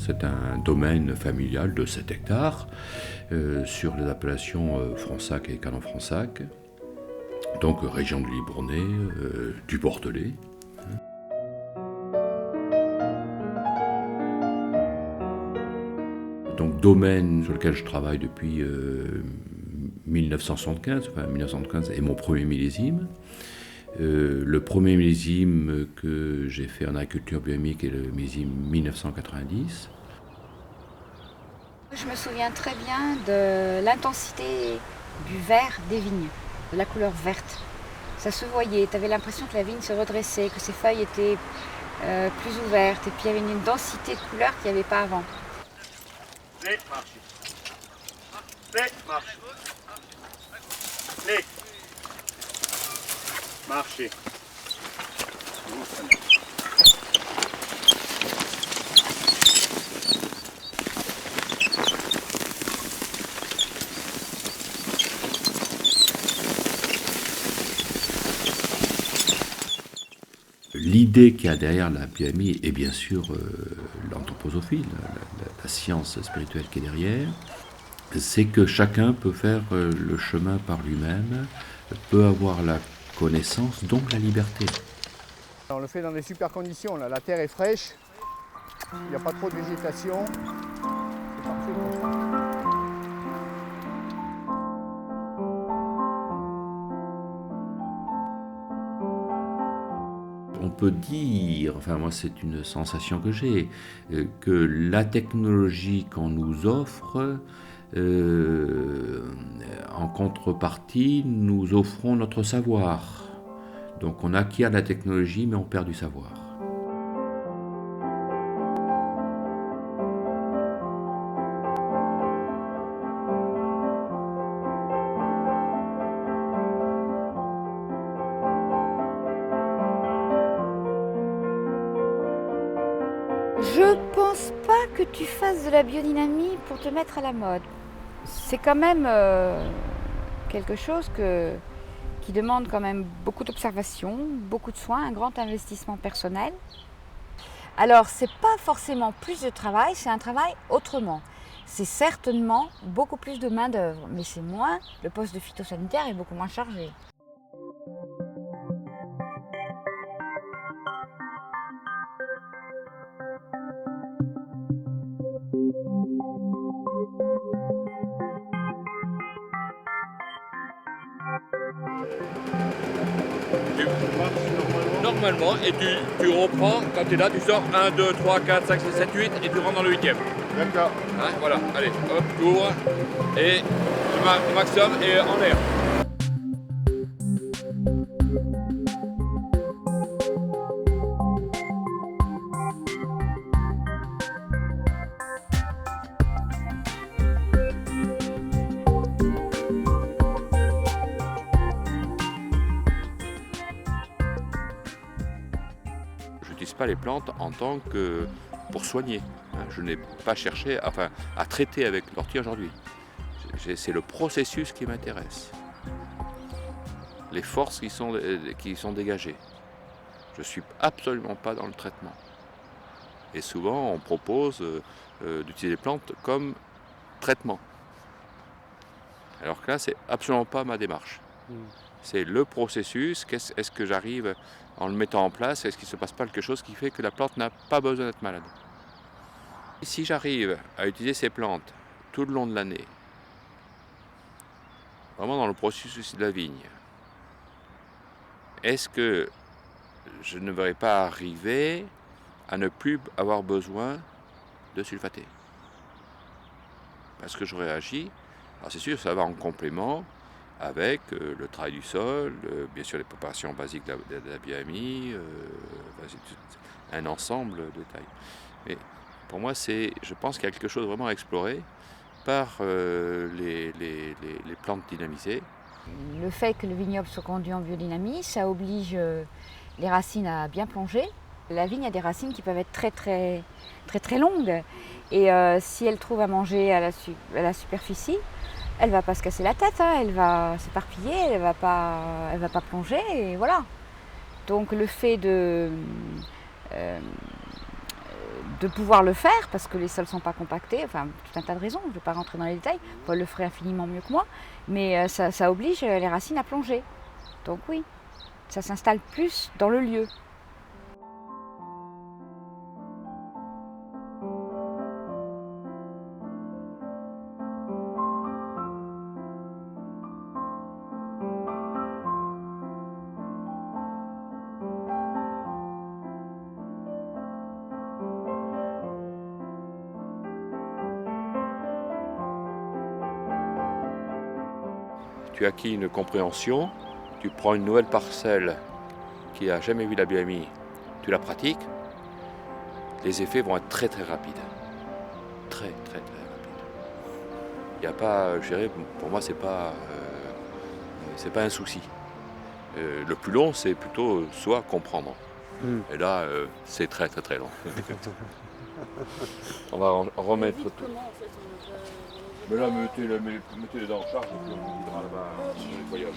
C'est un domaine familial de 7 hectares sur les appellations Fronsac et Canon-Fronsac, donc région de Libournais, du Bordelais. Donc domaine sur lequel je travaille depuis 1975, enfin 1975 est mon premier millésime. Le premier millésime que j'ai fait en agriculture biochimique est le millésime 1990. Je me souviens très bien de l'intensité du vert des vignes, de la couleur verte. Ça se voyait, tu avais l'impression que la vigne se redressait, que ses feuilles étaient plus ouvertes, et puis il y avait une densité de couleurs qu'il n'y avait pas avant. Marchez. L'idée qu'il y a derrière la biochimie est bien sûr l'anthroposophie, la science spirituelle qui est derrière. C'est que chacun peut faire le chemin par lui-même, peut avoir la connaissance, donc la liberté. On le fait dans des super conditions, là. La terre est fraîche, il n'y a pas trop de végétation. C'est parfait comme ça. On peut dire, enfin moi c'est une sensation que j'ai, que la technologie qu'on nous offre, en contrepartie, nous offrons notre savoir. Donc on acquiert la technologie mais on perd du savoir. Je pense pas que tu fasses de la biodynamie pour te mettre à la mode. C'est quand même quelque chose qui demande quand même beaucoup d'observation, beaucoup de soins, un grand investissement personnel. Alors c'est pas forcément plus de travail, c'est un travail autrement. C'est certainement beaucoup plus de main d'œuvre, mais c'est moins, le poste de phytosanitaire est beaucoup moins chargé. Normalement, et tu reprends, quand tu es là, tu sors 1, 2, 3, 4, 5, 6, 7, 8 et tu rentres dans le 8e. D'accord. Hein, voilà, allez, hop, tu ouvres et tu mets le maximum et en l'air. Je n'utilise pas les plantes en tant que pour soigner. Je n'ai pas cherché à traiter avec l'ortie aujourd'hui. C'est le processus qui m'intéresse. Les forces qui sont dégagées. Je ne suis absolument pas dans le traitement. Et souvent, on propose d'utiliser les plantes comme traitement. Alors que là, c'est absolument pas ma démarche. C'est le processus, est-ce que j'arrive, en le mettant en place, est-ce qu'il ne se passe pas quelque chose qui fait que la plante n'a pas besoin d'être malade? Si j'arrive à utiliser ces plantes tout le long de l'année, vraiment dans le processus de la vigne, est-ce que je ne vais pas arriver à ne plus avoir besoin de sulfater? Parce que j'aurais agi, alors c'est sûr, ça va en complément avec le travail du sol, bien sûr les préparations basiques de la biochimie, un ensemble de détails. Mais pour moi, je pense qu'il y a quelque chose vraiment à explorer par les plantes dynamisées. Le fait que le vignoble soit conduit en biodynamie, ça oblige les racines à bien plonger. La vigne a des racines qui peuvent être très longues. Et si elle trouve à manger à la superficie, elle ne va pas se casser la tête, hein, elle va s'éparpiller, elle va pas plonger, et voilà. Donc le fait de pouvoir le faire, parce que les sols ne sont pas compactés, enfin tout un tas de raisons, je ne vais pas rentrer dans les détails, Paul le ferait infiniment mieux que moi, mais ça oblige les racines à plonger. Donc oui, ça s'installe plus dans le lieu. Tu as acquis une compréhension, tu prends une nouvelle parcelle qui n'a jamais vu la biomie, tu la pratiques, les effets vont être très très rapides. Très très très rapides. Il n'y a pas, je dirais, pour moi c'est pas un souci. Le plus long c'est plutôt soit comprendre. Et là c'est très très très long. On va remettre tout. Mais là mettez-les dans le charge et puis on ira là-bas sur les voyages.